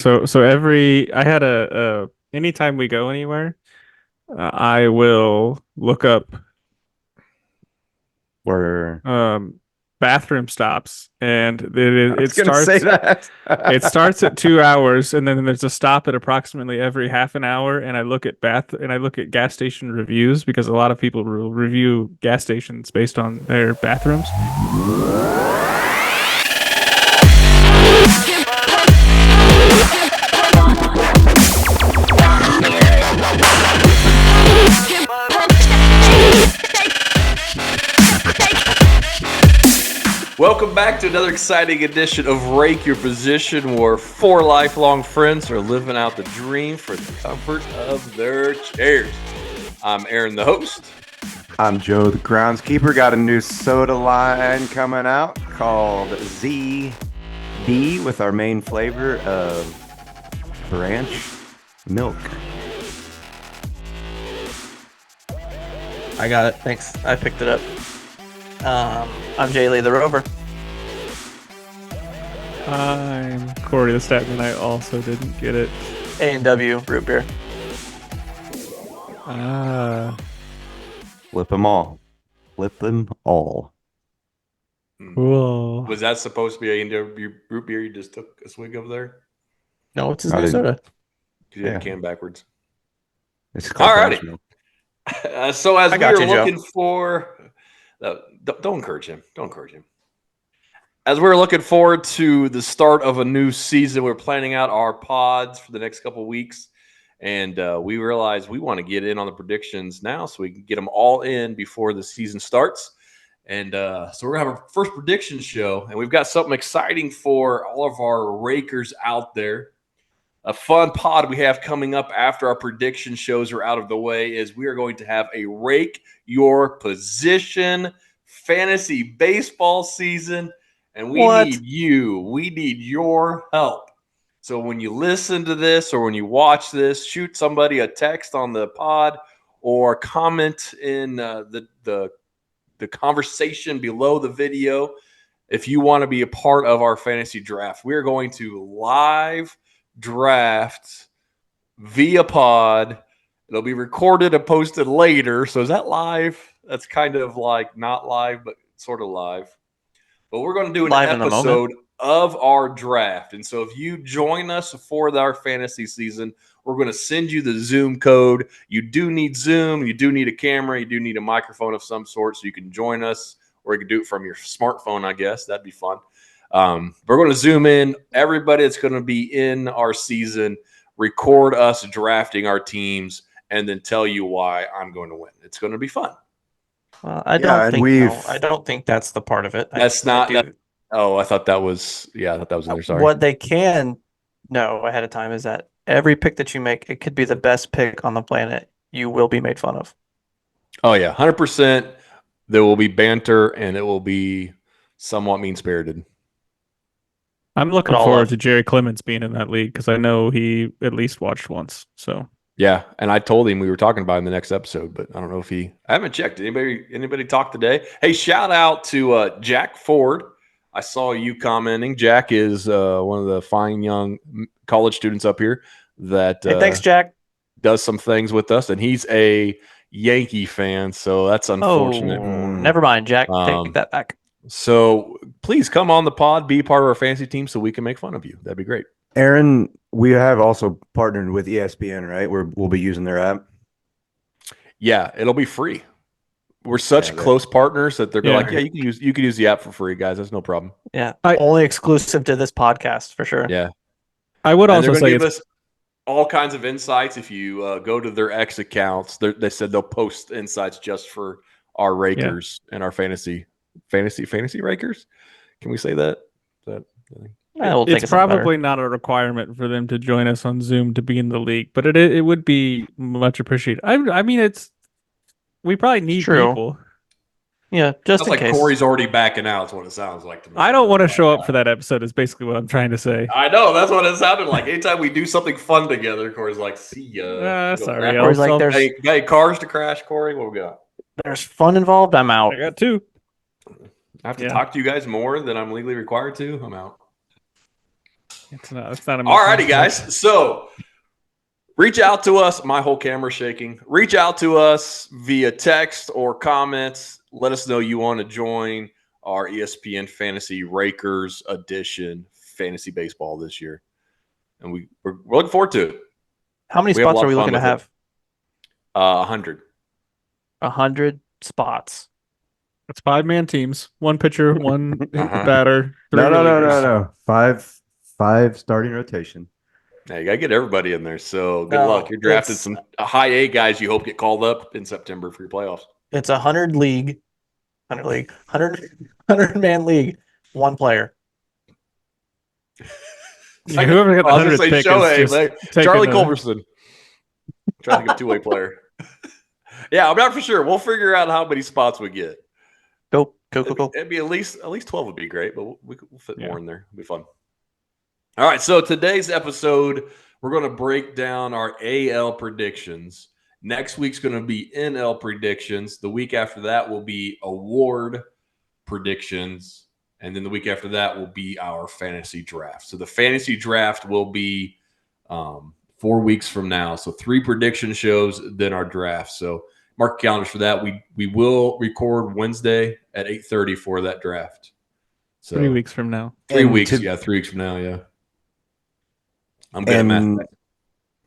So I had anytime we go anywhere, I will look up Where um bathroom stops, and I it was gonna say starts that. it starts at 2 hours, and then there's a stop at approximately every half an hour. And I look at gas station reviews because a lot of people will review gas stations based on their bathrooms. Welcome back to another exciting edition of Rake Your Position, where four lifelong friends are living out the dream for the comfort of their chairs. I'm Aaron, the host. I'm Joe, the groundskeeper. Got a new soda line coming out called ZB with our main flavor of ranch milk. I got it. Thanks. I picked it up. I'm Jay Lee the Rover. I'm Corey the Statman. I also didn't get it. A&W root beer. Ah, Flip them all. Flip them all. cool. Was that supposed to be a root beer you just took a swig of there? No, it's his I new didn't- soda. You had Yeah. the can backwards. It's called Alrighty. ranch milk. So as I we got are you, Joe. looking for, don't encourage him. Don't encourage him. As we're looking forward to the start of a new season, we're planning out our pods for the next couple of weeks, and we realize we want to get in on the predictions now so we can get them all in before the season starts. And so we're gonna have our first prediction show, and we've got something exciting for all of our rakers out there. A fun pod we have coming up after our prediction shows are out of the way is we are going to have a Rake Your Position fantasy baseball season, and we What? need you. We need your help. So when you listen to this or when you watch this, shoot somebody a text on the pod or comment in the conversation below the video if you want to be a part of our fantasy draft. We're going to live draft via pod. It'll be recorded and posted later. So is that live? That's kind of like not live, but sort of live. But we're going to do an Live in the moment. episode of our draft. And so if you join us for our fantasy season, we're going to send you the Zoom code. You do need Zoom. You do need a camera. You do need a microphone of some sort so you can join us, or you can do it from your smartphone, I guess. That'd be fun. We're going to Zoom in everybody that's going to be in our season, record us drafting our teams, and then tell you why I'm going to win. It's going to be fun. I and don't think that's the part of it. That's I not do. that. Oh, I thought that was. Yeah, I thought that was in there. Sorry. What they can know ahead of time is that every pick that you make, it could be the best pick on the planet. You will be made fun of. Oh yeah, 100%. There will be banter, and it will be somewhat mean spirited. I'm looking But all forward love. to Jerry Clements being in that league because I know he at least watched once. So Yeah, and I told him we were talking about it in the next episode, but I don't know if he. I haven't checked. Anybody talk today? Hey, shout out to Jack Ford. I saw you commenting. Jack is one of the fine young college students up here that Hey, thanks, Jack. does some things with us, and he's a Yankee fan, so that's unfortunate. Never mind, Jack. Um, Take that back. So please come on the pod, be part of our fantasy team so we can make fun of you. That'd be great. Aaron, we have also partnered with ESPN, right? We'll be using their app. Yeah, it'll be free. We're such close partners that they're like, yeah, you can use the app for free, guys. That's no problem. Yeah, only exclusive to this podcast for sure. Yeah, I would and also they're say going to give it's us all kinds of insights. If you go to their X accounts, they said they'll post insights just for our rakers and our fantasy rakers. Can we say that? We'll think it's of something probably better. not a requirement for them to join us on Zoom to be in the league, but it would be much appreciated. I mean, we probably need True. people. Yeah, just Sounds in like case. Corey's already backing out. Is what it sounds like to me. I don't want to show up for that episode. Is basically what I'm trying to say. I know that's what it sounded like. Anytime we do something fun together, Corey's like, "See ya." Sorry, Corey's like, there's Hey, cars to crash, Corey. What we got? there's fun involved. I'm out. I got two. I have to talk to you guys more than I'm legally required to. I'm out. It's not a Alrighty, guys. So reach out to us. My whole camera's shaking. Reach out to us via text or comments. Let us know you want to join our ESPN Fantasy Rakers Edition Fantasy Baseball this year. And we're looking forward to it. How many We have a spots lot are of we fun looking to with it. have? 100. 100 spots. It's 5-man teams, one pitcher, one Uh-huh. batter, 3 No. relievers. Five starting rotation. Now you got to get everybody in there. So good No, luck. You're drafting it's- some high A guys you hope get called up in September for your playoffs. It's 100 100-man league, one player. Yeah, whoever got the I was 100th gonna say pick Shohei, is just like, taking Charlie the- Culberson. Trying to think of a two-way player. Yeah, I'm not for sure. We'll figure out how many spots we get. Go. It'd be at least 12 would be great, but we'll fit Yeah. more in there. It'll be fun. All right, so today's episode, we're going to break down our AL predictions. Next week's going to be NL predictions. The week after that will be award predictions. And then the week after that will be our fantasy draft. So the fantasy draft will be 4 weeks from now. So 3 prediction shows, then our draft. So mark calendars for that. We will record Wednesday at 8:30 for that draft. So 3 weeks from now. 3 And weeks, to- 3 weeks from now, yeah. I'm good at math. And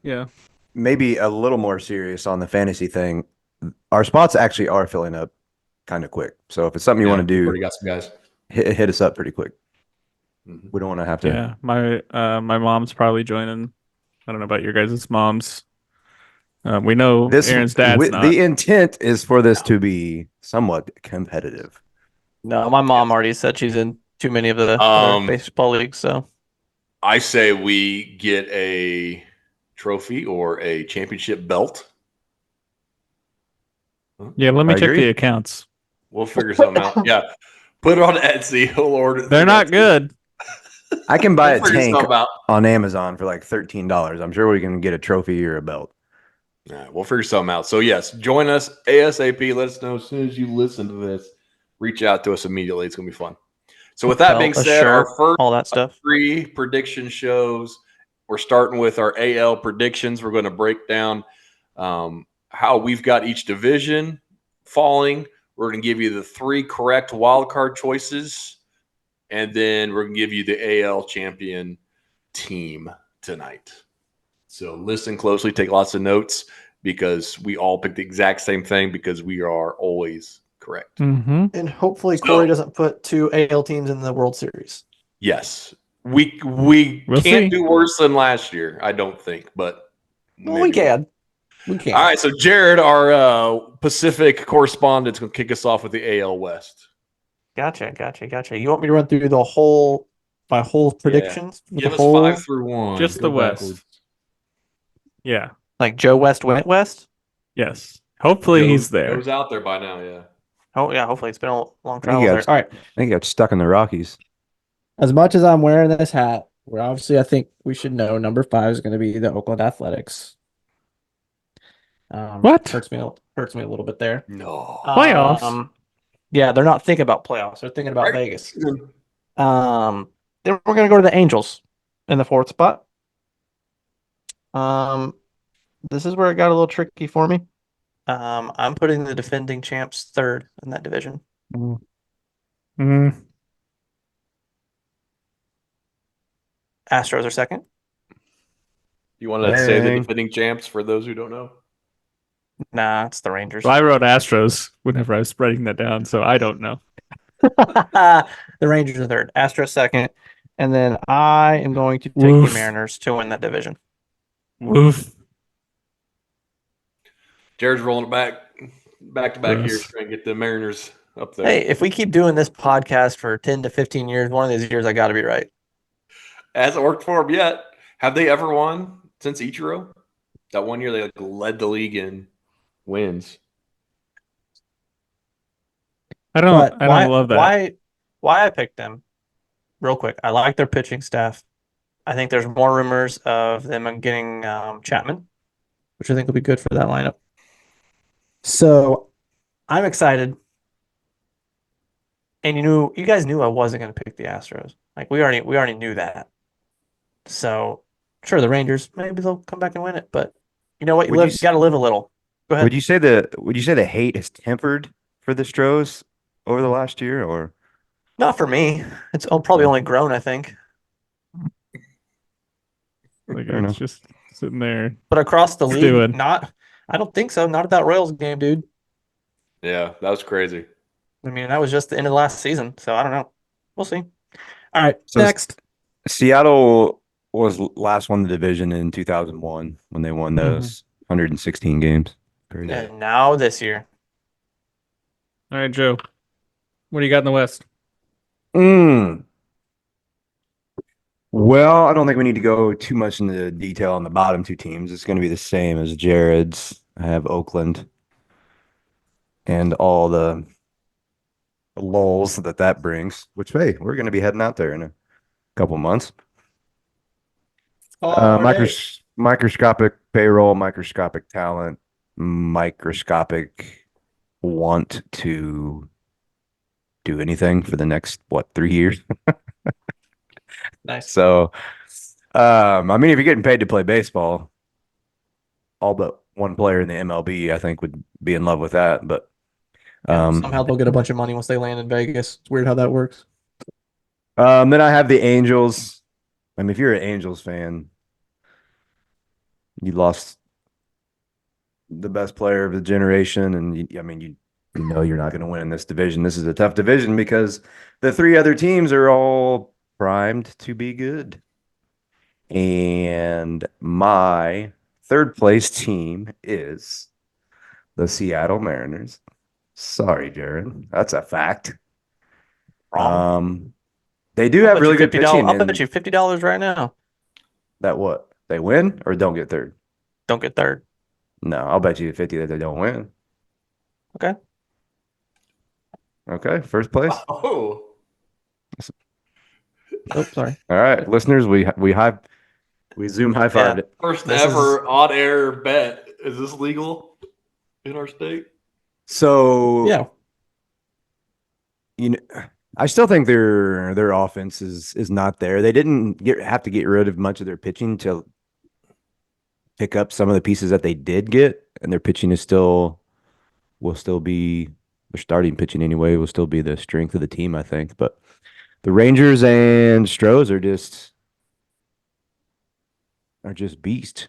Yeah. maybe a little more serious on the fantasy thing. Our spots actually are filling up kind of quick. So if it's something you want to We've do, already got some guys. hit us up pretty quick. Mhm. We don't want to have to. Yeah. My mom's probably joining. I don't know about your guys' moms. We know Aaron's dad's not. The intent is for this to be somewhat competitive. No, my mom already said she's in too many of the other baseball leagues. So I say we get a trophy or a championship belt. Yeah, let me I check agree. the accounts. We'll figure something out. Yeah. Put it on Etsy. We'll order it. They're not good. I can buy We'll a figure tank something out. on Amazon for like $13. I'm sure we can get a trophy or a belt. All right, we'll figure something out. So, yes, join us ASAP. Let us know as soon as you listen to this. Reach out to us immediately. It's going to be fun. So, with that Belt, being a said, shirt, our first all that stuff. 3 prediction shows. We're starting with our AL predictions. We're going to break down how we've got each division falling. We're going to give you the 3 correct wild card choices, and then we're going to give you the AL champion team tonight. So listen closely, take lots of notes, because we all picked the exact same thing because we are always correct. Mm-hmm. And hopefully So- Corey doesn't put 2 AL teams in the World Series. Yes. We We'll can't see. do worse than last year, I don't think, but Well, we maybe. can. We can. All right, so Jared, our Pacific correspondent, is going to kick us off with the AL West. Gotcha. You want me to run through my whole predictions? Give The us whole, 5 through 1. Just Go the West. backwards. Yeah. like Joe West went West? Yes. Hopefully he's there. Joe's out there by now, yeah. Oh, yeah. Hopefully it's been a long think travel he there. got- All right. I think he got stuck in the Rockies. As much as I'm wearing this hat, where obviously I think we should know number 5 is going to be the Oakland Athletics. What? hurts me a little bit there. No. Playoffs? Yeah, they're not thinking about playoffs. They're thinking about Right. Vegas. Then we're gonna go to the Angels in the 4th spot. This is where it got a little tricky for me. I'm putting the defending champs 3rd in that division. Mm. Astros are 2nd. You want to say the Dang. defending champs for those who don't know? Nah, it's the Rangers. Well, I wrote Astros whenever I was writing that down, so I don't know. The Rangers are 3rd. Astros 2nd. And then I am going to take the Woof. Mariners to win that division. Woof. Jared's rolling it back to back here, Gross. trying to get the Mariners up there. Hey, if we keep doing this podcast for 10 to 15 years, one of these years I got to be right. Hasn't worked for them yet. Have they ever won since Ichiro? That one year they led the league in wins. I don't love that. Why I picked them? Real quick, I like their pitching staff. I think there's more rumors of them getting Chapman, which I think will be good for that lineup. So I'm excited. And you guys knew I wasn't going to pick the Astros. Like we already knew that. So, sure, the Rangers, maybe they'll come back and win it. But you know what? Would you You got to live a little. Go ahead. would you say the hate has tempered for the Stros over the last year, or Not for me. It's probably no? only grown, I think. Like Fair it's enough. just sitting there But across the league, stewing. I don't think so. Not at that Royals game, dude. Yeah, that was crazy. I mean, that was just the end of the last season. So I don't know. We'll see. All right. So Next. Seattle was last won the division in 2001 when they won Mhm. those 116 games. Crazy. And now this year. All right, Joe. What do you got in the West? Mm. Well, I don't think we need to go too much into detail on the bottom two teams. It's going to be the same as Jared's. I have Oakland and all the lulls that brings, which, hey, we're going to be heading out there in a couple months. Microscopic payroll, microscopic talent, microscopic want to do anything for the next, 3 years? Nice. So, I mean, if you're getting paid to play baseball, all but one player in the MLB, I think, would be in love with that. But Yeah, somehow they'll get a bunch of money once they land in Vegas. It's weird how that works. then I have the Angels. I mean, if you're an Angels fan, you lost the best player of the generation, and I mean, you know you're not going to win in this division. This is a tough division because the three other teams are all primed to be good. And my third place team is the Seattle Mariners. Sorry, Jared. That's a fact. Wrong. They do have really good pitching. I'll bet you $50 right now. That what? They win or don't get third? Don't get third. No, I'll bet you 50 that they don't win. Okay. Okay, first place. Oh, Oh, sorry. All right, listeners, we Zoom high fived it. first This ever on air bet. Is this legal in our state? So Yeah. you know, I still think their offense is not there. They didn't have to get rid of much of their pitching to pick up some of the pieces that they did get, and their pitching will still be their starting pitching anyway, will still be the strength of the team, I think. But the Rangers and Stros are just beast.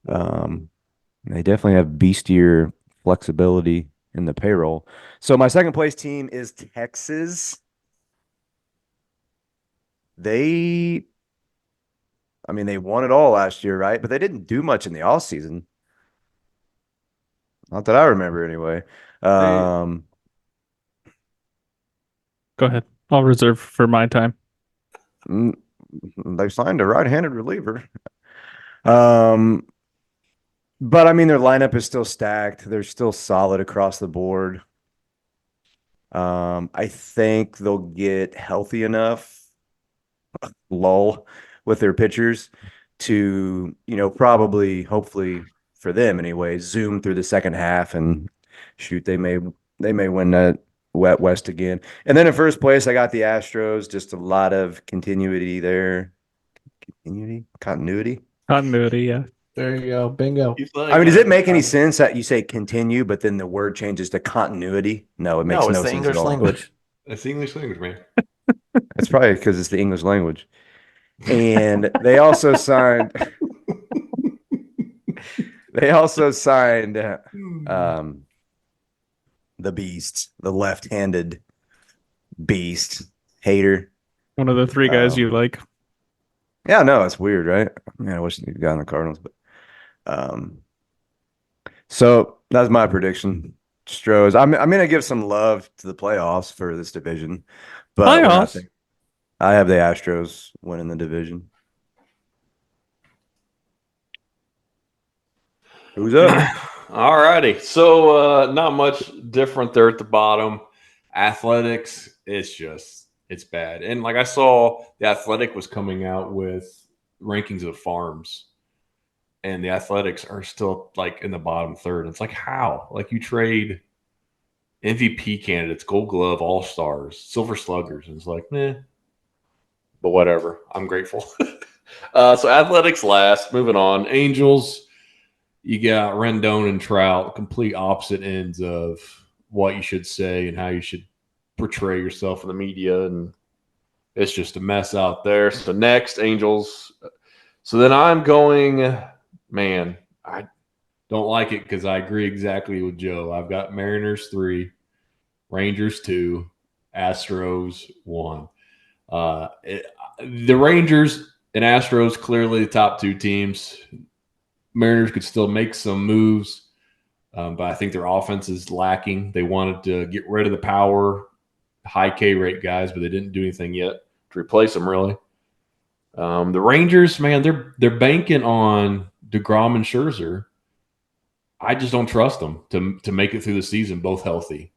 They definitely have beastier flexibility in the payroll. So my second place team is Texas. They won it all last year, right? But they didn't do much in the off season. Not that I remember anyway. Go ahead. I'll reserve for my time. They signed a right-handed reliever. But I mean, their lineup is still stacked. They're still solid across the board. I think they'll get healthy enough, lull, with their pitchers to, probably, hopefully for them anyway, zoom through the second half and shoot. They may win that West again. And then in first place, I got the Astros. Just a lot of continuity there. Continuity. Yeah. There you go. Bingo. I mean, does it make any sense that you say continue, but then the word changes to continuity? No, it makes No, it's no the sense English at all. language. It's the English language, man. It's probably because it's the English language. And they also signed the beast, the left-handed beast, Hater. One of the three guys you like. Yeah, no, it's weird, right? Man, I wish he'd gotten the Cardinals, but so that's my prediction. Stros. I'm gonna give some love to the playoffs for this division, but Playoffs? I have the Astros winning the division. Who's up? All righty. So not much different there at the bottom. Athletics, it's bad. And like I saw the Athletic was coming out with rankings of farms. And the Athletics are still like in the bottom third. It's like how? Like you trade MVP candidates, Gold Glove, All Stars, Silver Sluggers, and it's like, But whatever. I'm grateful. So Athletics last. Moving on. Angels. You got Rendon and Trout, complete opposite ends of what you should say and how you should portray yourself in the media, and it's just a mess out there. So next, Angels. So then I'm going, man, I don't like it because I agree exactly with Joe. I've got Mariners 3, Rangers 2, Astros 1. The Rangers and Astros clearly the top two teams. Mariners could still make some moves, but I think their offense is lacking. They wanted to get rid of the power, high K rate guys, but they didn't do anything yet to replace them. Really, the Rangers, man, they're banking on DeGrom and Scherzer. I just don't trust them to make it through the season, both healthy.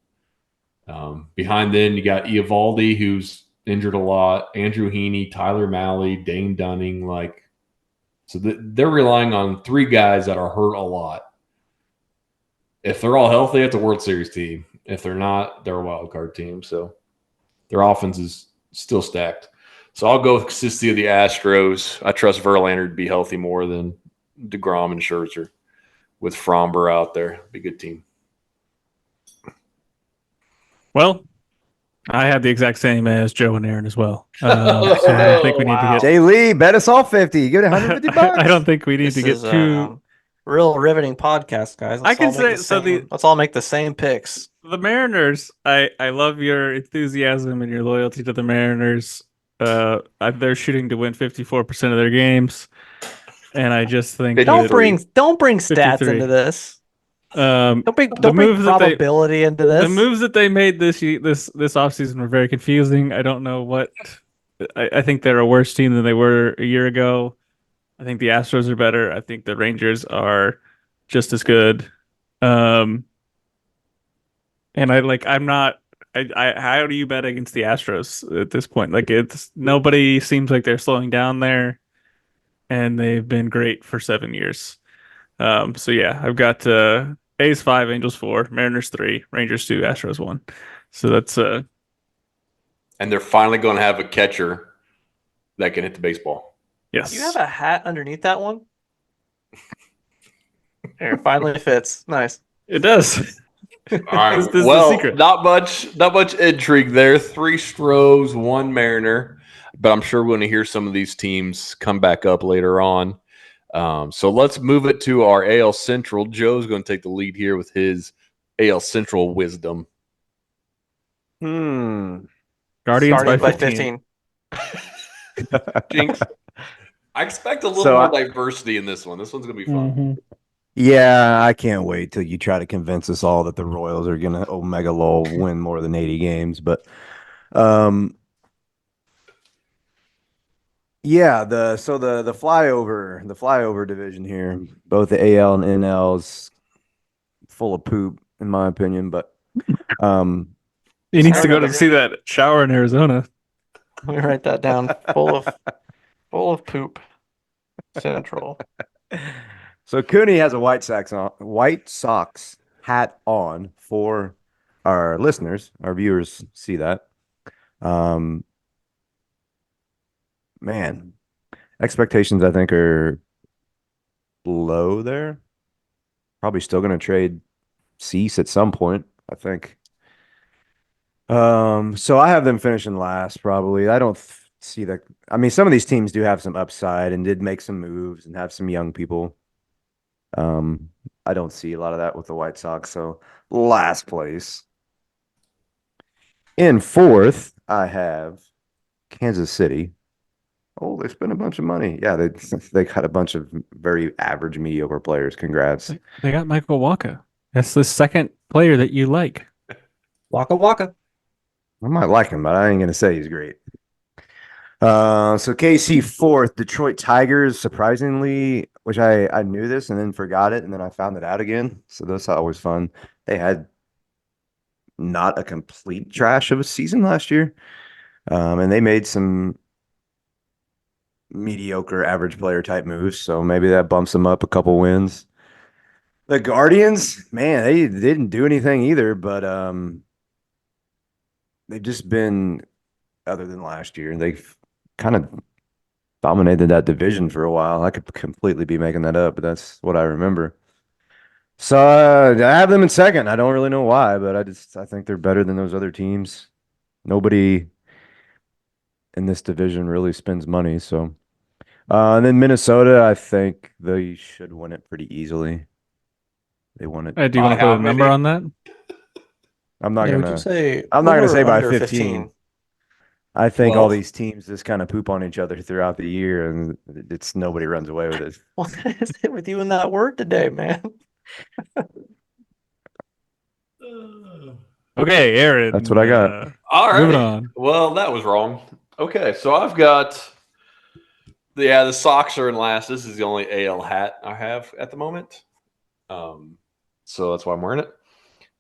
Behind then, you got Eovaldi, who's injured a lot, Andrew Heaney, Tyler Mahle, Dane Dunning, so they're relying on 3 guys that are hurt a lot. If they're all healthy, it's a World Series team. If they're not, they're a wild card team. So their offense is still stacked. So I'll go with consistency of the Astros. I trust Verlander to be healthy more than DeGrom and Scherzer with Fromber out there. Be a good team. Well, I have the exact same as Joe and Aaron as well. So I don't think we need to get. Jay Lee, bet us all 50. You get 150 bucks. I don't think we need This to get is too. real riveting podcast, guys. I can say so. Let's all make the same picks. The Mariners. I love your enthusiasm and your loyalty to the Mariners. They're shooting to win 54% of their games, and I just think Don't that bring stats 53. into this. Don't bring moves that probability into this. the moves that they made this offseason were very confusing. I don't know what. I think they're a worse team than they were a year ago. I think the Astros are better. I think the Rangers are just as good. And I'm not. How do you bet against the Astros at this point? It's nobody seems like they're slowing down there, and they've been great for 7 years. So yeah, I've got A's 5, Angels 4, Mariners 3, Rangers 2, Astros 1. So that's And they're finally going to have a catcher that can hit the baseball. yes. Do you have a hat underneath that one? It finally fits. Nice. It does. All right. This is the Well, secret. not much intrigue there. 3 Stros, 1 Mariner. But I'm sure we're going to hear some of these teams come back up later on. So let's move it to our AL Central. Joe's going to take the lead here with his AL Central wisdom. Guardians Starting by 15. Jinx. I expect a little So more diversity in this one. This one's going to be fun. Mm-hmm. Yeah, I can't wait till you try to convince us all that the Royals are gonna Omega Lol win more than 80 games. But yeah, the flyover division here, both the AL and NL's full of poop, in my opinion. But He needs to go to see that shower in Arizona. Let me write that down. Full of poop. Central. So Cooney has a White Sox hat on for our listeners. Our viewers see that. Man, expectations I think are low there. Probably still going to trade Cease at some point, I think. So I have them finishing last probably. I don't see that. I mean, some of these teams do have some upside and did make some moves and have some young people. I don't see a lot of that with the White Sox. So last place. In fourth, I have Kansas City. Oh, they spent a bunch of money. Yeah, they got a bunch of very average, mediocre players. Congrats. They got Michael Wacha. That's the second player that you like. Waka waka. I might like him, but I ain't gonna say he's great. So KC fourth, Detroit Tigers, surprisingly, which I knew this and then forgot it, and then I found it out again. So that's always fun. They had not a complete trash of a season last year. And they made some mediocre average player type moves. So maybe that bumps them up a couple wins. The Guardians, man, they didn't do anything either, but they've just been, other than last year, they've kind of dominated that division for a while. I could completely be making that up, but that's what I remember. So I have them in second. I don't really know why, but I think they're better than those other teams. Nobody in this division really spends money, so. And then Minnesota, I think they should win it pretty easily. They won it. Do you want By to put how a number many? on that? I'm not Yeah, would you gonna. say I'm not gonna over say or by under 15. 15? I think all Well, these teams just kind of poop on each other throughout the year, and it's nobody runs away with it. What is it with you and that word today, man? Okay, That's what Aaron. I got. all Moving right. on. Well, that was wrong. Okay, so I've got the Sox are in last. This is the only AL hat I have at the moment. So that's why I'm wearing it.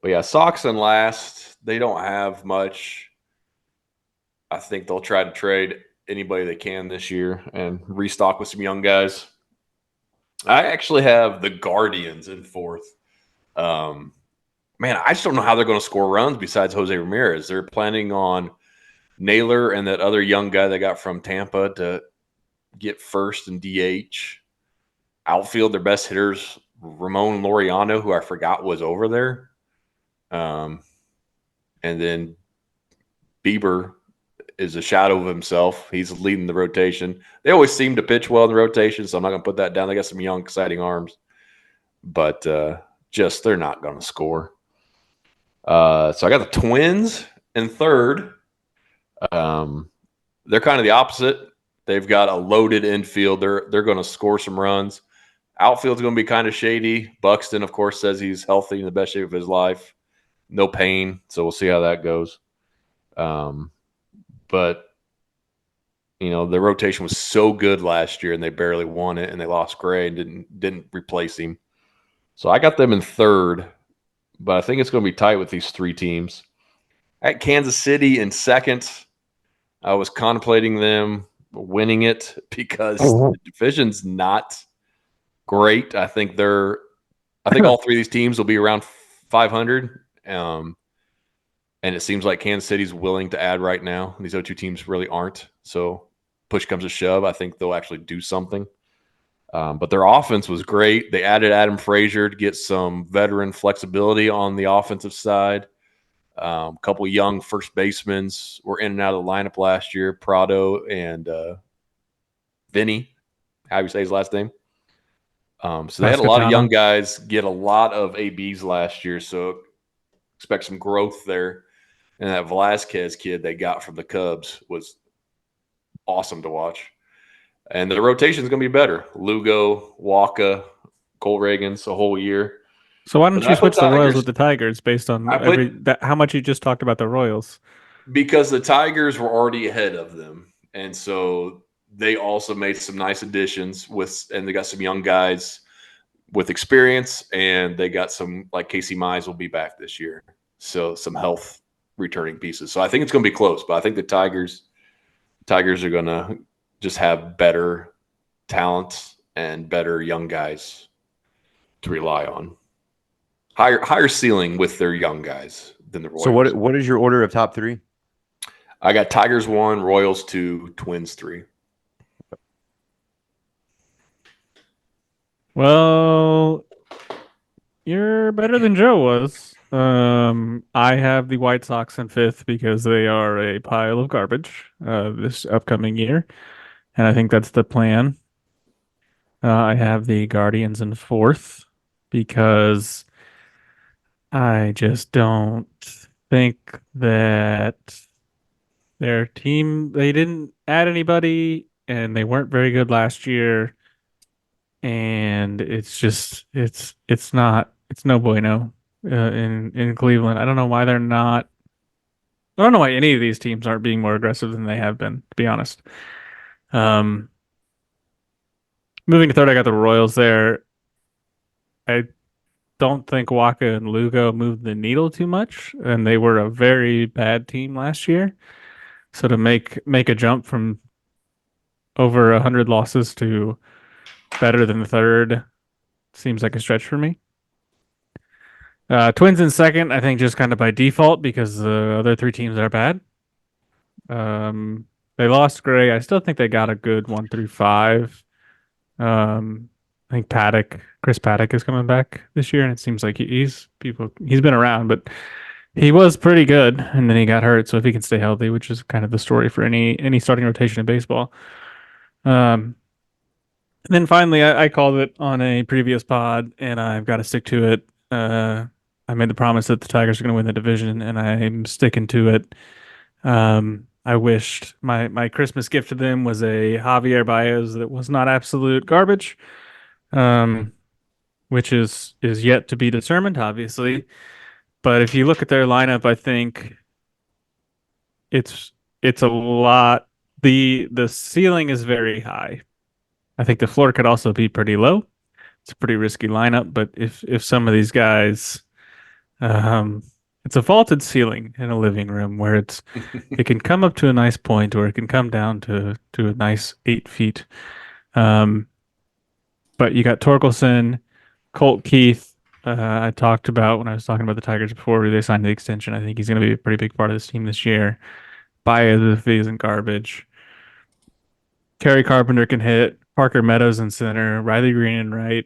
But yeah, Sox in last. They don't have much. I think they'll try to trade anybody they can this year and restock with some young guys. I actually have the Guardians in fourth. Um, man, I just don't know how they're going to score runs besides Jose Ramirez. They're planning on Naylor and that other young guy they got from Tampa to get first in DH. Outfield, their best hitters, Ramon Laureano, who I forgot was over there. And then Bieber is a shadow of himself. He's leading the rotation. They always seem to pitch well in the rotation, so I'm not going to put that down. They got some young, exciting arms, but just they're not going to score. So I got the Twins in third. They're kind of the opposite. They've got a loaded infield. They're going to score some runs. Outfield's going to be kind of shady. Buxton, of course, says he's healthy in the best shape of his life. No pain, so we'll see how that goes. But the rotation was so good last year, and they barely won it, and they lost Gray and didn't replace him. So I got them in third, but I think it's going to be tight with these three teams. At Kansas City in second, I was contemplating them winning it because the division's not great. I think all three of these teams will be around 500. And it seems like Kansas City's willing to add right now. These other two teams really aren't. So push comes to shove, I think they'll actually do something. But their offense was great. They added Adam Frazier to get some veteran flexibility on the offensive side. A couple young first basemen were in and out of the lineup last year, Prado and Vinny, how you say his last name. So they had a lot of young guys get a lot of ABs last year, so expect some growth there. And that Velasquez kid they got from the Cubs was awesome to watch. And the rotation is going to be better. Lugo, Waka, Cole Reagans a whole year. So why don't But you I put switch the Royals Tigers. with the Tigers based on I put how much you just talked about the Royals? because the Tigers were already ahead of them, and so they also made some nice additions and they got some young guys with experience, and they got some like Casey Mize will be back this year, so some health returning pieces. So I think it's going to be close, but I think the Tigers are going to just have better talent and better young guys to rely on. Higher ceiling with their young guys than the Royals. So what is your order of top three? I got Tigers 1, Royals 2, Twins 3. Well, you're better than Joe was. I have the White Sox in fifth because they are a pile of garbage this upcoming year, and I think that's the plan. I have the Guardians in fourth because I just don't think that their team, they didn't add anybody and they weren't very good last year. And it's no bueno in Cleveland. I don't know why they're not. I don't know why any of these teams aren't being more aggressive than they have been, to be honest. Um, Moving to third, I got the Royals there. I don't think Waka and Lugo moved the needle too much, and they were a very bad team last year. So to make a jump from over 100 losses to better than the third seems like a stretch for me. Twins in second, I think just kind of by default because the other three teams are bad. They lost Gray. I still think they got a good 1 through 5. I think Chris Paddock is coming back this year, and it seems like he's been around, but he was pretty good, and then he got hurt. So if he can stay healthy, which is kind of the story for any starting rotation in baseball. And then finally, I called it on a previous pod, and I've got to stick to it. I made the promise that the Tigers are going to win the division, and I'm sticking to it. I wished my Christmas gift to them was a Javier Baez that was not absolute garbage, um, which is yet to be determined, obviously. But if you look at their lineup, I think it's a lot. The ceiling is very high. I think the floor could also be pretty low. It's a pretty risky lineup, but if some of these guys, um, it's a vaulted ceiling in a living room where it can come up to a nice point or it can come down to a nice 8 feet. Um, but you got Torkelson, Colt Keith. I talked about when I was talking about the Tigers before they signed the extension. I think he's going to be a pretty big part of this team this year. Baez if he isn't garbage. Kerry Carpenter can hit. Parker Meadows in center. Riley Green in right.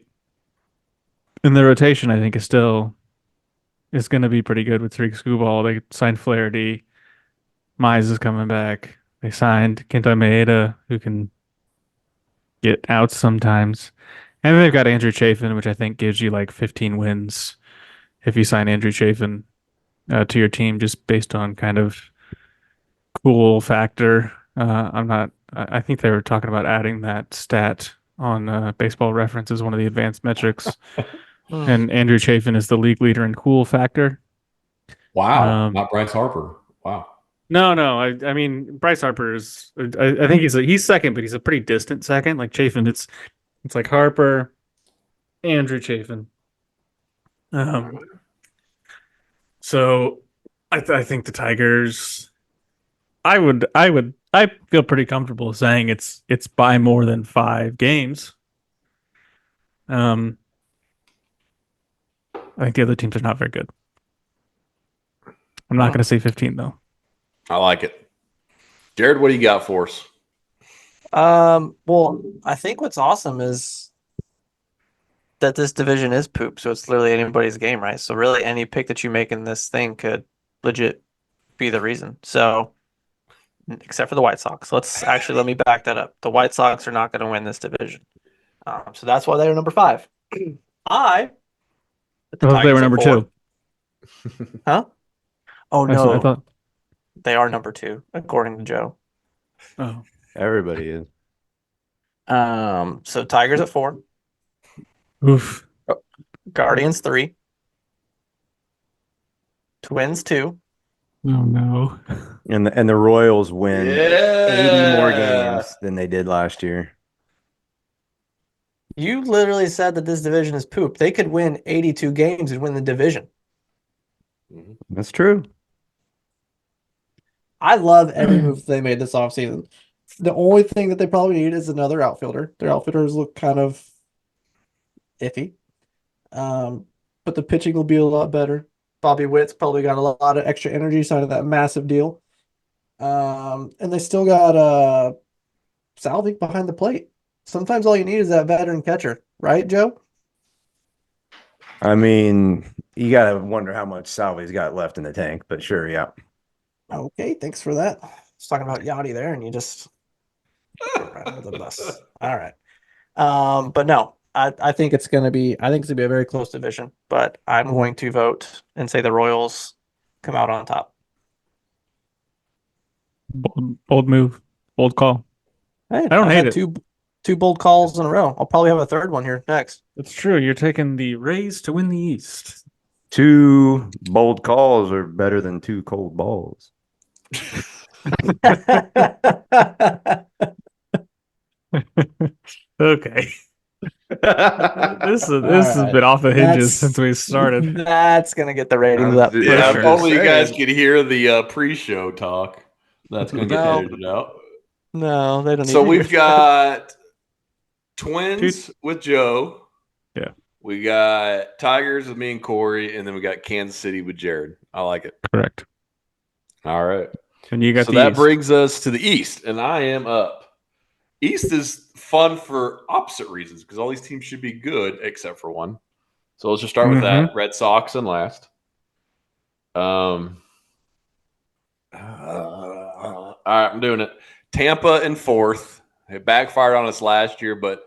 And the rotation, I think, is going to be pretty good with Tariq Skubal. They signed Flaherty. Mize is coming back. They signed Kenta Maeda, who can get outs sometimes. And they've got Andrew Chafin, which I think gives you like 15 wins if you sign Andrew Chafin to your team just based on kind of cool factor. I think they were talking about adding that stat on Baseball Reference as one of the advanced metrics. And Andrew Chafin is the league leader in cool factor. Wow, not Bryce Harper. Wow. No. I mean Bryce Harper is. I think he's second, but he's a pretty distant second. Like Chafin, it's like Harper, Andrew Chafin. So I think the Tigers. I feel pretty comfortable saying it's by more than 5 games. I think the other teams are not very good. I'm not going to say 15 though. I like it. Jared, what do you got for us? Well, I think what's awesome is that this division is poop, so it's literally anybody's game, right? So really any pick that you make in this thing could legit be the reason. So except for the White Sox. Let me back that up. The White Sox are not going to win this division. So that's why they're number 5. I thought they were number 2. Huh? Oh I no. thought They are number 2, according to Joe. Oh. Everybody is. So Tigers at 4. Oof. Guardians 3. Twins 2. Oh no. And the Royals win 80 more Yeah. games than they did last year. You literally said that this division is poop. They could win 82 games and win the division. That's true. I love every move they made this offseason. The only thing that they probably need is another outfielder. Their outfielders look kind of iffy. But the pitching will be a lot better. Bobby Witt's probably got a lot of extra energy signing that massive deal. And they still got Salvi behind the plate. Sometimes all you need is that veteran catcher, right, Joe? I mean, you got to wonder how much Salvi's got left in the tank, but sure, yeah. Okay, thanks for that. I was talking about Yachty there, and you just right under the bus. All right. But no, I think it's gonna be a very close division, but I'm going to vote and say the Royals come out on top. Bold move. Bold call. Hey, I don't hate it. Two bold calls in a row. I'll probably have a third one here next. It's true. You're taking the Rays to win the East. 2 bold calls are better than 2 cold balls. Okay. This has been off the hinges since we started. That's gonna get the ratings up. Yeah, sure. if only you guys could hear the pre-show talk. That's going to get No. edited out. No, they don't. So need to we've hear got Twins with Joe. Yeah. We got Tigers with me and Corey, and then we got Kansas City with Jared. I like it. Correct. All right. And you got So the that East. brings us to the East, and I am up. East is fun for opposite reasons because all these teams should be good except for one. So let's just start with that. Red Sox in last. All right, I'm doing it. Tampa in fourth. It backfired on us last year, but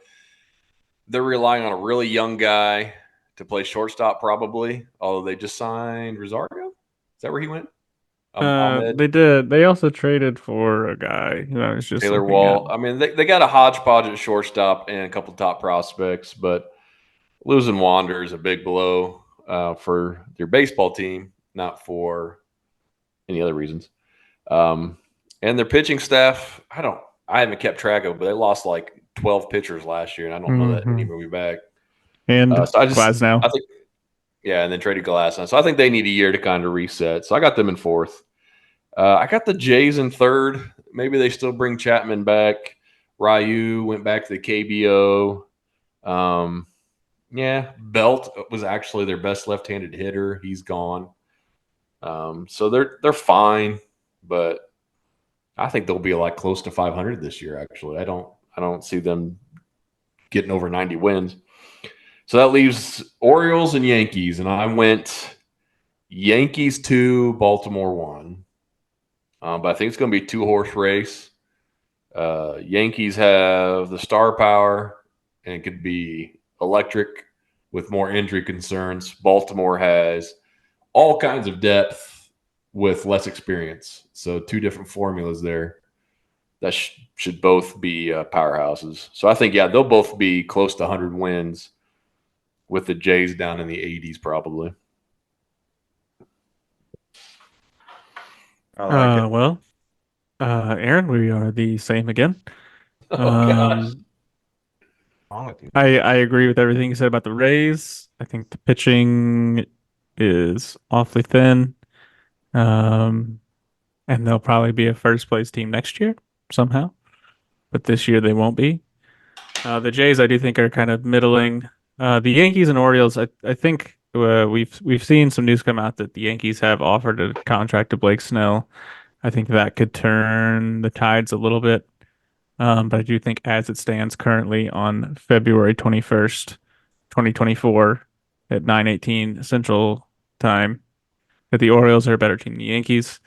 they're relying on a really young guy to play shortstop, probably. Although they just signed Rosario. Is that where he went? Ahmed, They did. They also traded for a guy who I was just Taylor looking at. Wall. I mean, they got a hodgepodge at shortstop and a couple top prospects, but losing Wander is a big blow for your baseball team, not for any other reasons. And their pitching staff, I haven't kept track of, but they lost like 12 pitchers last year, and I don't know that any will be back. And I Glasnow. think, yeah, and then traded Glass. So I think they need a year to kind of reset. So I got them in fourth. I got the Jays in third. Maybe they still bring Chapman back. Ryu went back to the KBO. Yeah, Belt was actually their best left-handed hitter. He's gone. So they're fine, but I think they'll be like close to 500 this year. Actually, I don't see them getting over 90 wins. So that leaves Orioles and Yankees, and I went Yankees 2, Baltimore 1. But I think it's going to be a 2-horse race. Yankees have the star power, and it could be electric with more injury concerns. Baltimore has all kinds of depth with less experience. So two different formulas there that should both be powerhouses. So I think, yeah, they'll both be close to 100 wins with the Jays down in the 80s probably. I like it. Well, Aaron, we are the same again. Oh, gosh. Wrong with you? I agree with everything you said about the Rays. I think the pitching is awfully thin. Um, and they'll probably be a first place team next year somehow, but this year they won't be. The Jays, I do think, are kind of middling. The Yankees and Orioles, I think we've seen some news come out that the Yankees have offered a contract to Blake Snell. I think that could turn the tides a little bit. But I do think, as it stands currently on February 21st, 2024, at 9:18 Central Time, that the Orioles are a better team than the Yankees.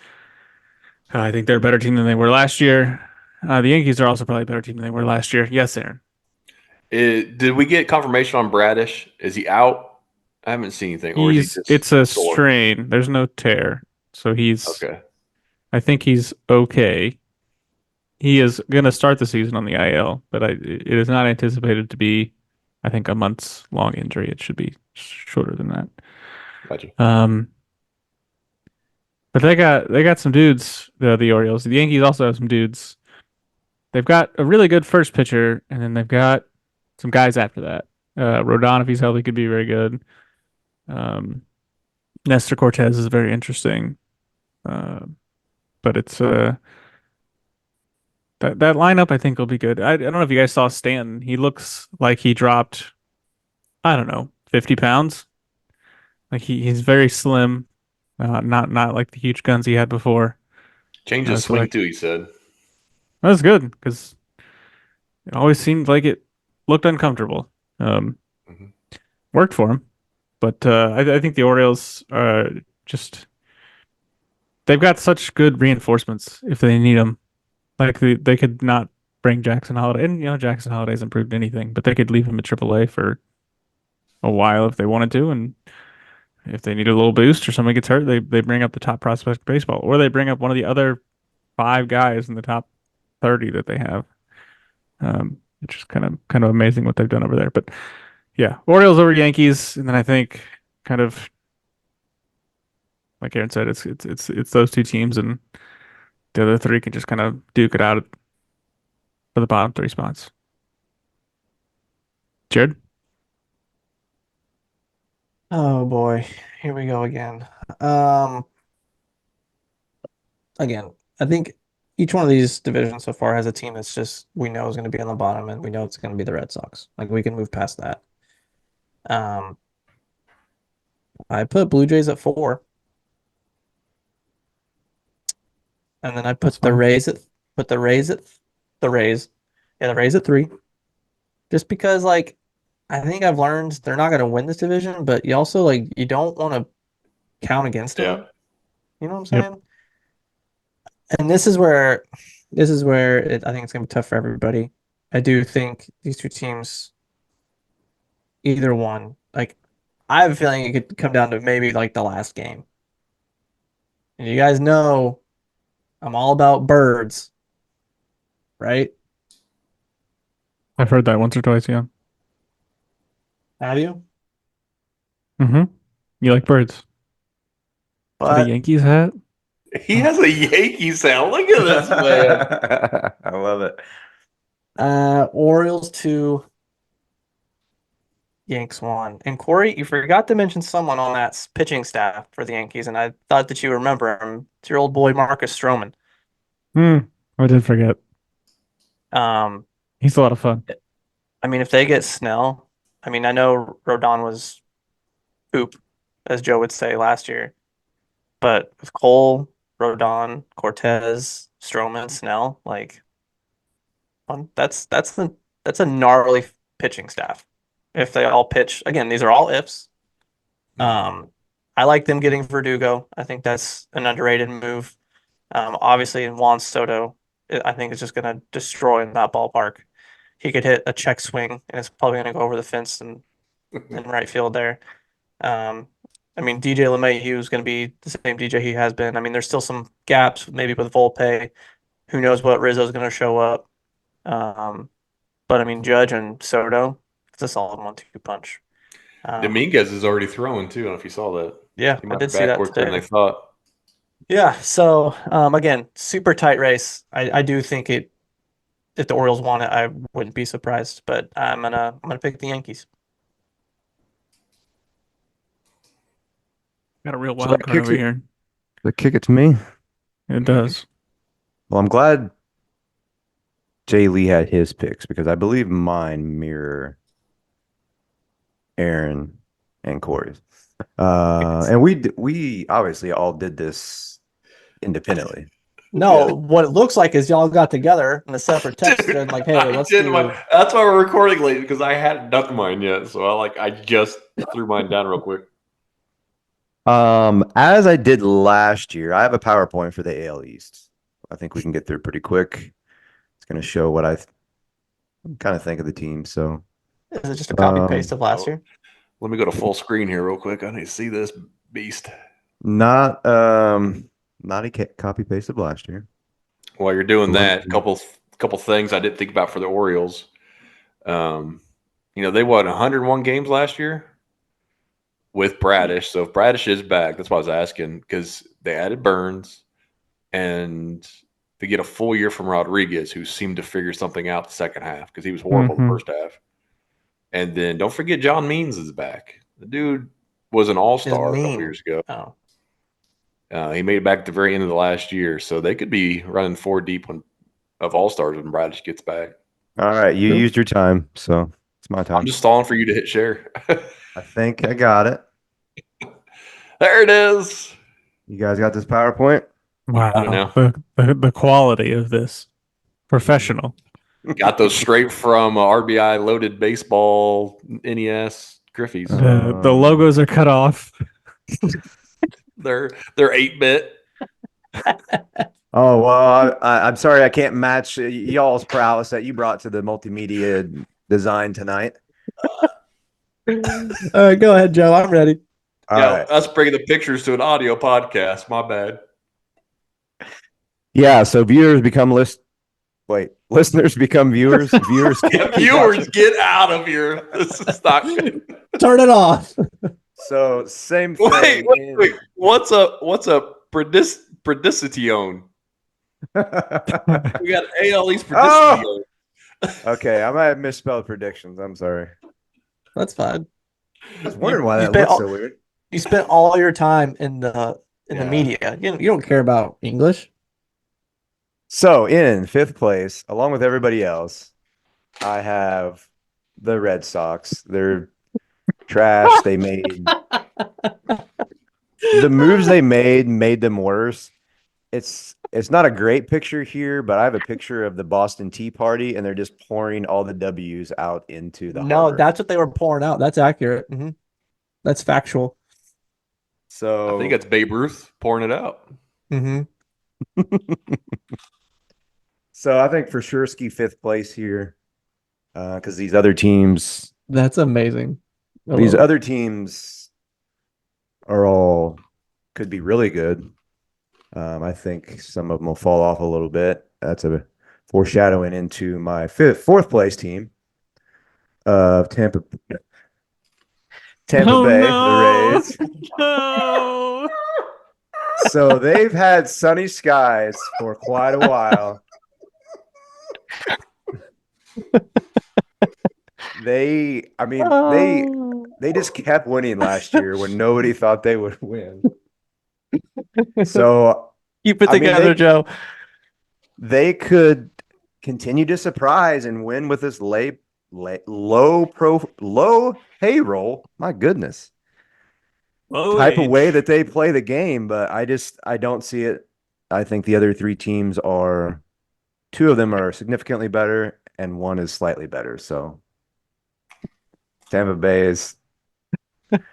I think they're a better team than they were last year. The Yankees are also probably a better team than they were last year. Yes, Aaron. Did we get confirmation on Bradish? Is he out? I haven't seen anything, or is he just It's a sore? strain. There's no tear. So Okay, I think he's okay. He is going to start the season on the IL, but it is not anticipated to be, I think, a month's long injury. It should be shorter than that. gotcha. But they got some dudes, the Orioles. The Yankees also have some dudes. They've got a really good first pitcher, and then they've got some guys after that. Rodon, if he's healthy, could be very good. Um, Nestor Cortez is very interesting. But it's that lineup I think will be good. I don't know if you guys saw Stanton. He looks like he dropped, I don't know, 50 pounds. Like he's very slim. Not like the huge guns he had before. Change his So swing like too. He said. that's good because it always seemed like it looked uncomfortable. Um, Mhm. Worked for him, but I think the Orioles are just they've got such good reinforcements if they need them. Like they could not bring Jackson Holiday, and Jackson Holiday's improved anything, but they could leave him at AAA for a while if they wanted to, and if they need a little boost or somebody gets hurt, they bring up the top prospect of baseball, or they bring up one of the other 5 guys in the top 30 that they have. It's just kind of amazing what they've done over there. But yeah, Orioles over Yankees, and then I think kind of like Aaron said, it's those two teams, and the other three can just kind of duke it out for the bottom 3 spots. Jared? Oh boy, here we go again. Um, again, I think each one of these divisions so far has a team that's just we know is going to be on the bottom, and we know it's going to be the Red Sox. Like we can move past that. Um, I put Blue Jays at 4. and then I That's put the fine. Rays at the Rays. Yeah, the Rays at 3. Just because like I think I've learned they're not gonna win this division, but you also like you don't want to count against Yeah. them. You know what I'm Yep. saying? And I think it's gonna be tough for everybody. I do think these two teams, either one, like I have a feeling it could come down to maybe like the last game. And you guys know I'm all about birds, right? I've heard that once or twice. Yeah. Have you? Mm-hmm. You like birds? Is that a But Yankees hat? He has a Yankee sound. Look at this man. I love it. Orioles 2, Yanks 1. And Corey, you forgot to mention someone on that pitching staff for the Yankees, and I thought that you remember him. It's your old boy Marcus Stroman. I did forget. Um, He's a lot of fun. I mean, if they get Snell, I mean, I know Rodon was poop, as Joe would say last year, but with Cole, Rodon, Cortez, Stroman, Snell, like that's a gnarly pitching staff. If they all pitch again, these are all ifs. I like them getting Verdugo. I think that's an underrated move. Obviously, Juan Soto, I think is just going to destroy in that ballpark. He could hit a check swing, and it's probably going to go over the fence and in right field there. I mean, DJ LeMahieu is going to be the same DJ he has been. I mean, there's still some gaps, maybe with Volpe. Who knows what Rizzo's going to show up? Um, but I mean, Judge and Soto, it's a solid 1-2 punch. Dominguez is already throwing too. I don't know if you saw that. Yeah, He I might be did see back that quicker than they today. thought. Yeah, so again, super tight race. I do think it if the Orioles won it, I wouldn't be surprised. But I'm gonna pick the Yankees. Got a real So wild that card kicks over it. here. They kick it to me. It does. Well, I'm glad Jay Lee had his picks because I believe mine mirror Aaron and Corey's. And we obviously all did this independently. No, Yeah. what it looks like is y'all got together in a separate text Dude, and like, hey, I let's did do. that's why we're recording late because I hadn't done mine yet. So I just threw mine down real quick. As I did last year, I have a PowerPoint for the AL East. I think we can get through pretty quick. It's going to show what I kind of think of the team. So, Is it just a copy paste of last Oh. year? Let me go to full screen here real quick. I need to see this beast. not a copy paste of last year. While you're doing Let me that, see. couple things I didn't think about for the Orioles. They won 101 games last year with Bradish. So if Bradish is back, that's why I was asking because they added Burns and they get a full year from Rodriguez, who seemed to figure something out the second half because he was horrible the first half. And then don't forget John Means is back. The dude was an all-star a couple mean. years ago. Oh, He made it back at the very end of the last year. So they could be running 4 deep of all-stars when Bradish gets back. All right, you used your time, so it's my time. I'm just stalling for you to hit share. I think I got it. There it is. You guys got this PowerPoint? Wow. I don't know. The quality of this. Professional. Got those straight from RBI loaded baseball NES Griffies. The logos are cut off. They're 8-bit. Oh, well, I'm sorry I can't match y'all's prowess that you brought to the multimedia design tonight. go ahead, Joe. I'm ready. All Yeah, right. us bringing the pictures to an audio podcast. My bad. Yeah, so listeners become viewers. Viewers Yeah, keep viewers, watching. get out of here. This is not good. Turn it off. So same thing. Wait. What's a predicition? We got AL East predicition. Okay, I might have misspelled predictions. I'm sorry. That's fine. I was wondering why You that spent looks so weird. You spent all your time in the media. You don't care about English. So in fifth place, along with everybody else, I have the Red Sox. They're trash. They made the moves they made them worse. It's it's not a great picture here, but I have a picture of the Boston Tea Party, and they're just pouring all the W's out into the No, harbor. that's what they were pouring out. That's accurate. That's factual. So I think it's Babe Ruth pouring it out. So I think for sure ski fifth place here, because these other teams, That's amazing. I these love it. other teams are all could be really good. I think some of them will fall off a little bit. That's a foreshadowing into my fourth place team of Tampa Oh Bay, the no. Rays. No. So they've had sunny skies for quite a while. They just kept winning last year when nobody thought they would win. So Keep it I mean, together, Joe. they could continue to surprise and win with this low payroll. My goodness, Low type of way age. that they play the game, but I don't see it. I think the other three teams are two of them are significantly better and one is slightly better. So Tampa Bay is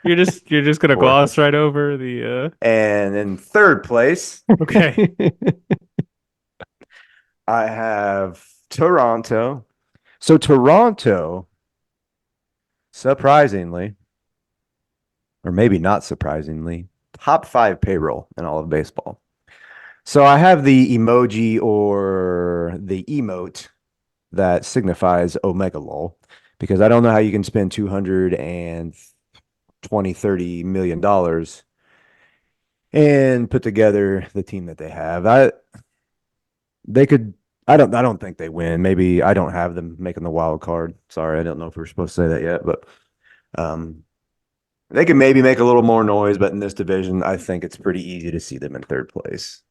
You're just gonna fourth. gloss right over the And in third place, okay. I have Toronto. So Toronto, surprisingly, or maybe not surprisingly, top 5 payroll in all of baseball. So I have the emoji or the emote that signifies Omega Lol, because I don't know how you can spend 220, $30 million and put together the team that they have. They could I don't think they win. Maybe I don't have them making the wild card. Sorry, I don't know if we're supposed to say that yet, but they can maybe make a little more noise, but in this division, I think it's pretty easy to see them in third place.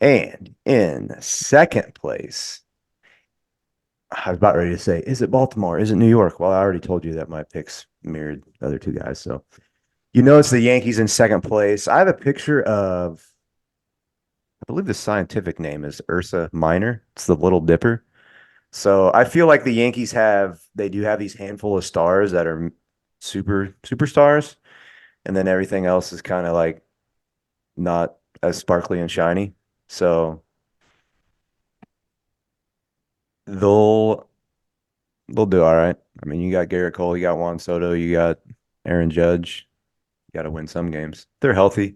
And in second place, I was about ready to say, is it Baltimore? Is it New York? Well, I already told you that my picks mirrored the other two guys. So it's the Yankees in second place. I have a picture of, I believe the scientific name is Ursa Minor. It's the Little Dipper. So I feel like the Yankees they do have these handful of stars that are superstars, and then everything else is kind of like not as sparkly and shiny. So they'll do all right. I mean, you got Garrett Cole, you got Juan Soto, you got Aaron Judge. You got to win some games. They're healthy.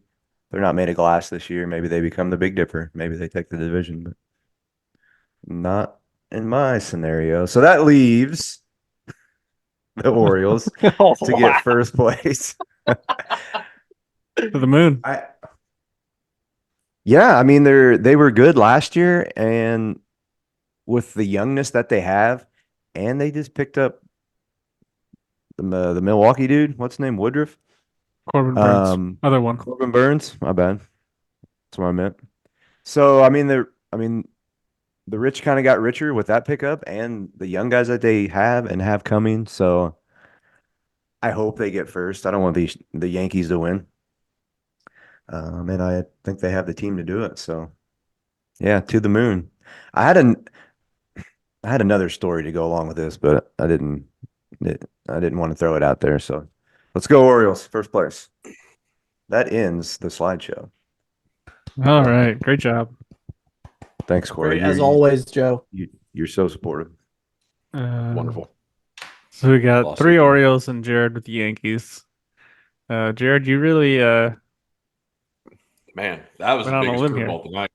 They're not made of glass this year. Maybe they become the Big Dipper. Maybe they take the division, but not in my scenario. So that leaves the Orioles Oh, to get first place. To the moon. Yeah, I mean they were good last year, and with the youngness that they have, and they just picked up the Milwaukee dude. What's his name? Woodruff. Corbin Burns. Other one. Corbin Burns. My bad. That's what I meant. So the rich kind of got richer with that pickup and the young guys that they have and have coming. So I hope they get first. I don't want the Yankees to win. And I think they have the team to do it. So yeah, to the moon. I had another story to go along with this, but I didn't want to throw it out there. So let's go Orioles, first place. That ends the slideshow. All right. Great job. Thanks, Corey. Great, as always, Joe. You're so supportive. Wonderful. So we got Awesome. 3 Orioles and Jared with the Yankees. Jared, you really Man, that was went the on a biggest limb here. curveball tonight.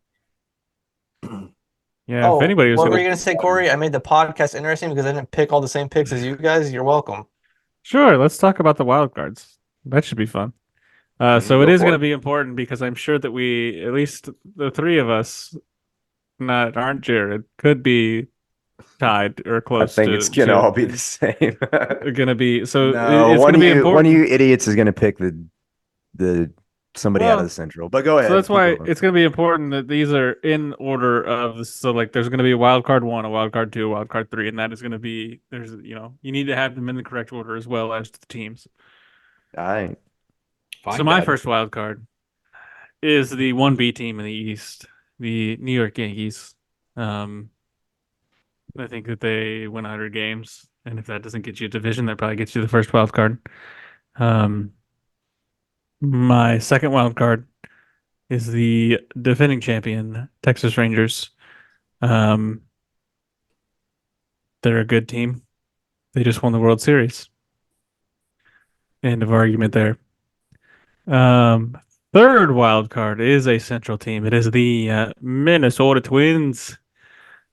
Yeah, if anybody was what gonna were you gonna say, Corey? I made the podcast interesting because I didn't pick all the same picks as you guys. You're welcome. Sure, let's talk about the wild cards. That should be fun. So it Go is for going to it. be important because I'm sure that we, at least the 3 of us, aren't Jared, could be tied or I close think to. it's gonna all be the same. Going to be so. No, It's going to be important. one of you idiots is gonna pick the somebody out of the Central. But go ahead. So that's keep why going. it's going to be important that these are in order of. So like, there's going to be a wild card 1, a wild card 2, a wild card 3, and that is going to be you need to have them in the correct order as well as the teams. All right. So Fine, my Dad. first wild card is the 1B team in the East, the New York Yankees. Um, I think that they win 100 games, and if that doesn't get you a division, that probably gets you the first wild card. Um, my second wild card is the defending champion, Texas Rangers. Um, they're a good team. They just won the World Series. End of argument there. Um, third wild card is a central team. It is the Minnesota Twins.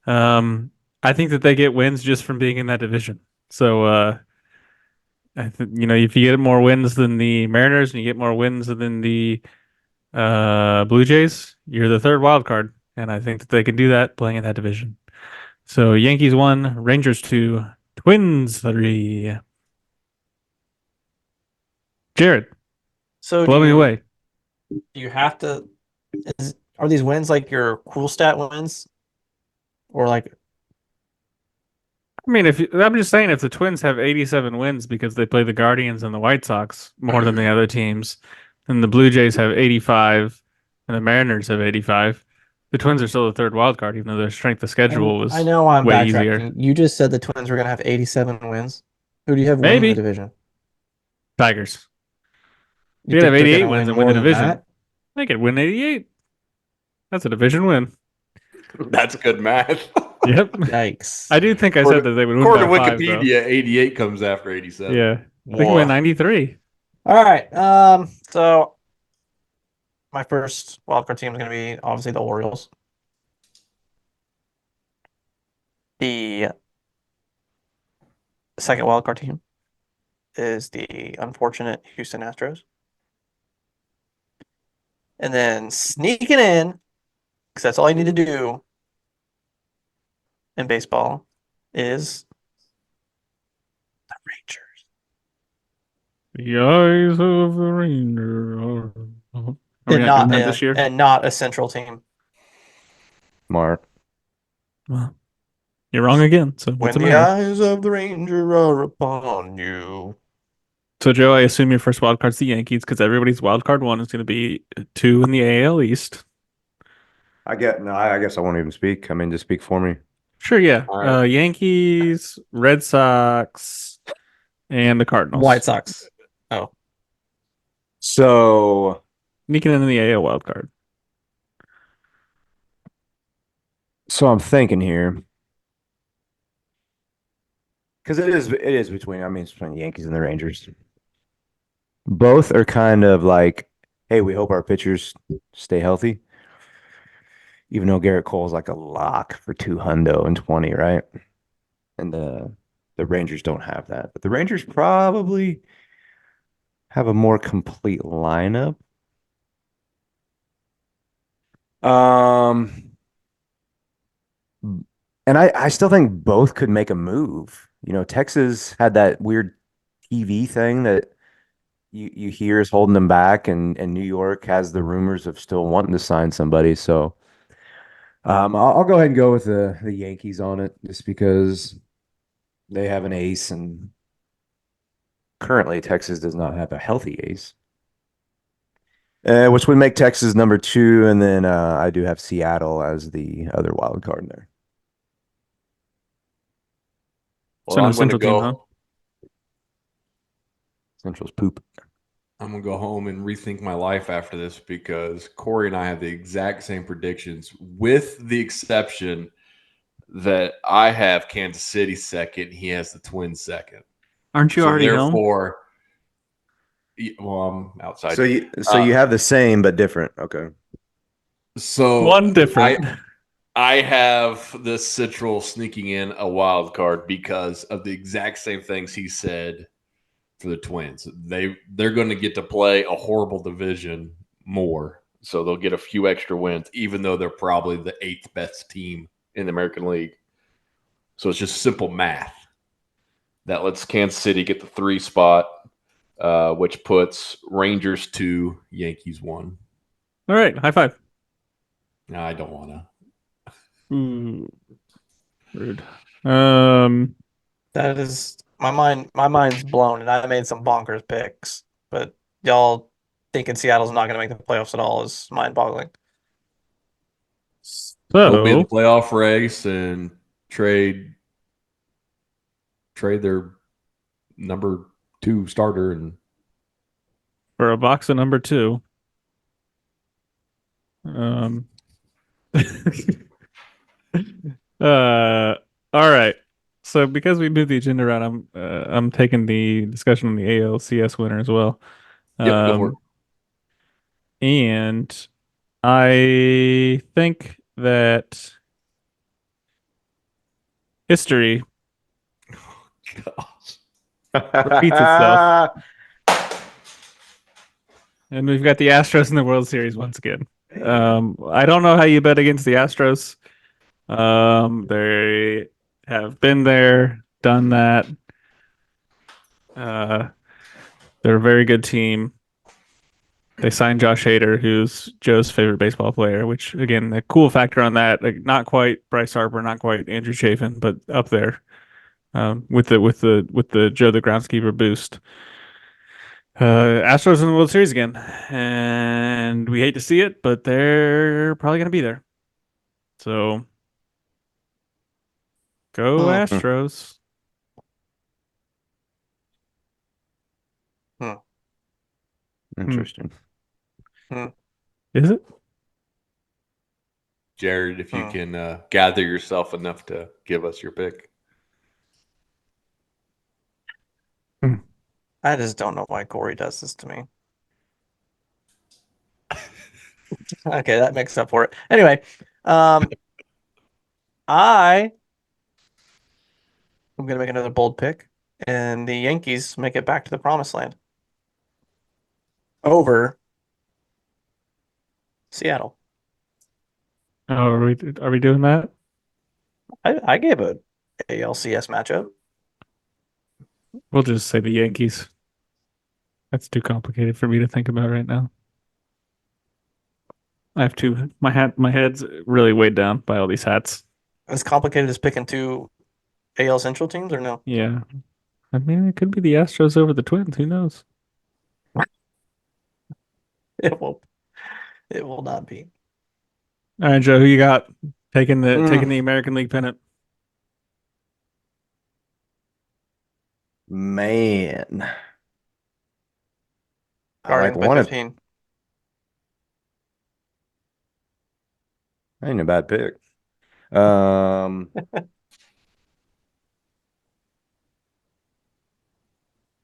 I think that they get wins just from being in that division. So if you get more wins than the Mariners and you get more wins than the Blue Jays, you're the third wild card, and I think that they can do that playing in that division. So Yankees 1, Rangers 2, Twins 3. Jared, So blow me away. do you have to? Are these wins like your cool stat wins, or like I mean, I'm just saying, if the Twins have 87 wins because they play the Guardians and the White Sox more than the other teams, and the Blue Jays have 85, and the Mariners have 85, the Twins are still the third wild card, even though their strength of schedule I was know I'm way backtracking. easier. You just said the Twins were gonna have 87 wins. Who do you have winning the Maybe division? Tigers. You You could have think they're 88 gonna wins win and win more the than division. that? They could win 88. That's a division win. That's good math. Yep. Yikes! I do think I said that they would win According by to 5, though. Wikipedia, 88 comes after 87. Yeah. They can win 93. All right. So my first wildcard team is gonna be obviously the Orioles. The second wildcard team is the unfortunate Houston Astros. And then sneaking in, because that's all you need to do in baseball, is the Rangers. The eyes of the Ranger are. Are we And not doing not that this year? and not a central team. Mark. Well, you're wrong again. So When what's the the matter? eyes of the Ranger are upon you. So Joe, I assume your first wild card's the Yankees because everybody's wild card 1 is going to be 2 in the AL East. I guess I won't even speak. I mean, just speak for me. Sure, yeah. All right. Yankees, Red Sox, and the Cardinals. White Sox. Oh, So Sneaking into the AL wild card. I'm thinking here. Because it is between, I mean, it's between the Yankees and the Rangers. Both are kind of like, hey, we hope our pitchers stay healthy. Even though Garrett Cole's like a lock for 220, right? And the Rangers don't have that. But the Rangers probably have a more complete lineup. And I still think both could make a move. You know, Texas had that weird TV thing that you hear is holding them back, and New York has the rumors of still wanting to sign somebody. So I'll go ahead and go with the Yankees on it just because they have an ace, and currently Texas does not have a healthy ace. Which would make Texas number 2, and then I do have Seattle as the other wild card in there. Well, So no I'm going to central team, huh? go. Central's poop. I'm gonna go home and rethink my life after this because Corey and I have the exact same predictions, with the exception that I have Kansas City second. He has the Twins second. Aren't you So already home? therefore, well, I'm outside. So you have the same but different. Okay. So One different. I have the Central sneaking in a wild card because of the exact same things he said for the Twins. They're going to get to play a horrible division more, so they'll get a few extra wins, even though they're probably the 8th best team in the American League. So it's just simple math that lets Kansas City get the 3 spot, which puts Rangers 2, Yankees 1. All right, high five. No, I don't want to. Ooh, rude. that is my mind. My mind's blown, and I made some bonkers picks. But y'all thinking Seattle's not going to make the playoffs at all is mind-boggling. They'll be in the So playoff race and trade their number 2 starter and for a box of number 2. Um all right. So because we moved the agenda around, I'm taking the discussion on the ALCS winner as well. yep, go for it. And I think that history repeats itself. And we've got the Astros in the World Series once again. I don't know how you bet against the Astros. They have been there, done that. They're a very good team. They signed Josh Hader, who's Joe's favorite baseball player, which again, the cool factor on that, like not quite Bryce Harper, not quite Andrew Chafin, but up there. With the Joe the groundskeeper boost. Astros in the World Series again, and we hate to see it, but they're probably going to be there. So go Astros. Interesting. Is it? Jared, if you can gather yourself enough to give us your pick. I just don't know why Corey does this to me. Okay, that makes up for it. Anyway, I am going to make another bold pick, and the Yankees make it back to the promised land over Seattle. Oh, are we doing that? I gave a ALCS matchup. We'll just say the Yankees. That's too complicated for me to think about right now. I have two. My head's really weighed down by all these hats. As complicated as picking 2 AL Central teams, or no? Yeah. I mean, it could be the Astros over the Twins. Who knows? It will. It will not be. All right, Joe, who you got taking the American League pennant? Man. I Starting like with one of 15. ain't a bad pick.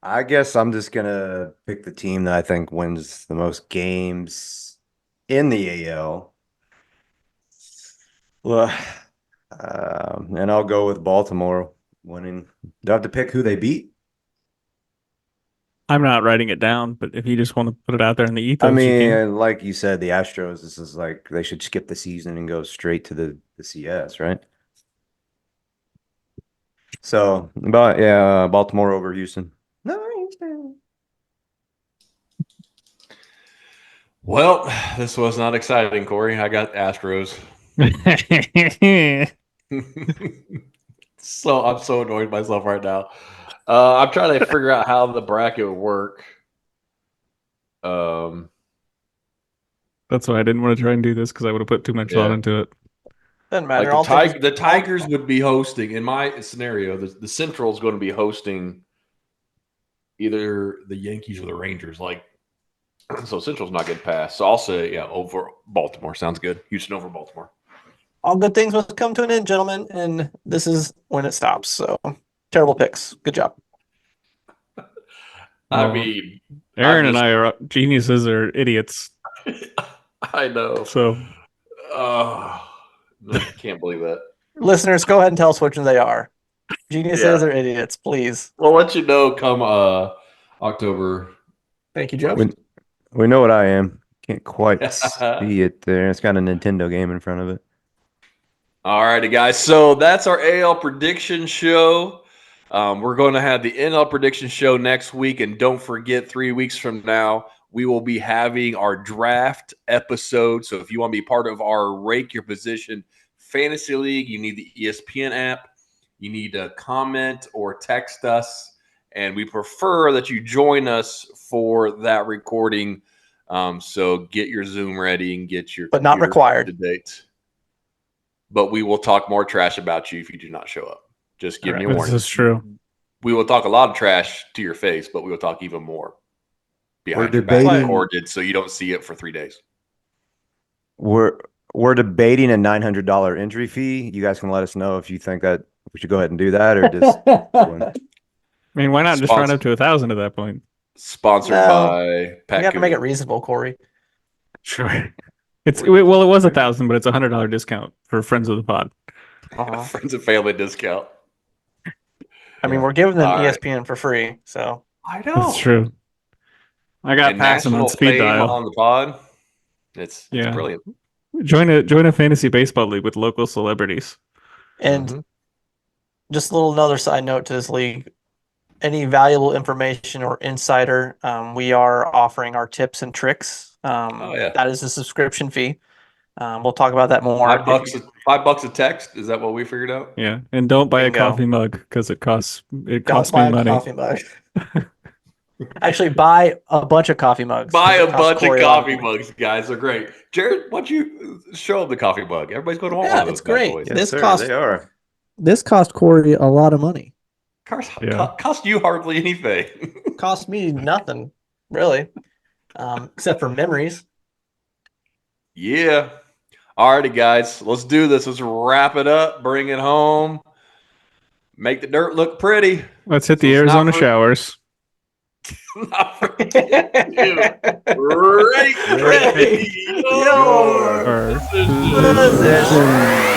I guess I'm just gonna pick the team that I think wins the most games in the AL. Well, and I'll go with Baltimore winning. Do I have to pick who they beat? I'm not writing it down, but if you just want to put it out there in the ethos, I you mean, can. like you said, the Astros, this is like they should skip the season and go straight to the CS, right? So, but yeah, Baltimore over Houston. No, Houston. Well, this was not exciting, Corey. I got Astros. So I'm so annoyed with myself right now. I'm trying to figure out how the bracket would work. That's why I didn't want to try and do this because I would have put too much thought into it. Doesn't matter. Like the Tigers would be hosting in my scenario. The Central is going to be hosting either the Yankees or the Rangers. Like, so Central's not getting passed. So I'll say over Baltimore. Sounds good. Houston over Baltimore. All good things must come to an end, gentlemen, and this is when it stops. So terrible picks. Good job. I mean, Aaron and I are geniuses or idiots. I know. So, I can't believe that. Listeners, go ahead and tell us which one they are. Geniuses or idiots, please. We'll let you know come October. Thank you, Joe. We know what I am. Can't quite see it there. It's got a Nintendo game in front of it. All righty, guys. So that's our AL prediction show. We're going to have the NL prediction show next week. And don't forget, 3 weeks from now, we will be having our draft episode. So if you want to be part of our Rake Your Position Fantasy League, you need the ESPN app. You need to comment or text us. And we prefer that you join us for that recording So get your Zoom ready and get your But not computer required. up to date. But we will talk more trash about you if you do not show up. Just give me a This warning. is true. We will talk a lot of trash to your face, but we will talk even more behind We're your back debating- recorded so you don't see it for 3 days. We're debating a $900 entry fee. You guys can let us know if you think that we should go ahead and do that or just. I mean, why not just run Sponsor- up to 1,000 at that point? Sponsored No. by You Pat have to make it Cooney. reasonable, Corey. Sure. It was 1,000, but it's $100 discount for friends of the pod. Uh-huh. Friends and family discount. I mean, we're giving them All right. ESPN for free, so I know. That's true. I got And passing national on speed fame dial. on the pod. It's Yeah. brilliant. Join a fantasy baseball league with local celebrities. and Mhm. just a little another side note to this league. Any valuable information or insider, we are offering our tips and tricks. Oh, yeah. That is a subscription fee. We'll talk about that more. $5 a text. Is that what we figured out? Yeah, and don't buy Bingo. a coffee mug because it costs Don't costs buy me a money. coffee mug. Actually, buy a bunch of coffee mugs. Buy 'cause a it costs bunch of Corey a lot coffee money. mugs, guys. They're great. Jared, why don't you show them the coffee mug? Everybody's going to want one Yeah, of those it's bad great. boys. Yes, This sir, costs They are. This cost Corey a lot of money. Yeah. Cost you hardly anything. cost me nothing, really, except for memories. Yeah. Alrighty, guys. Let's do this. Let's wrap it up. Bring it home. Make the dirt look pretty. Let's hit the So it's not Arizona for- showers. Not forget to rate Rake your Or- position.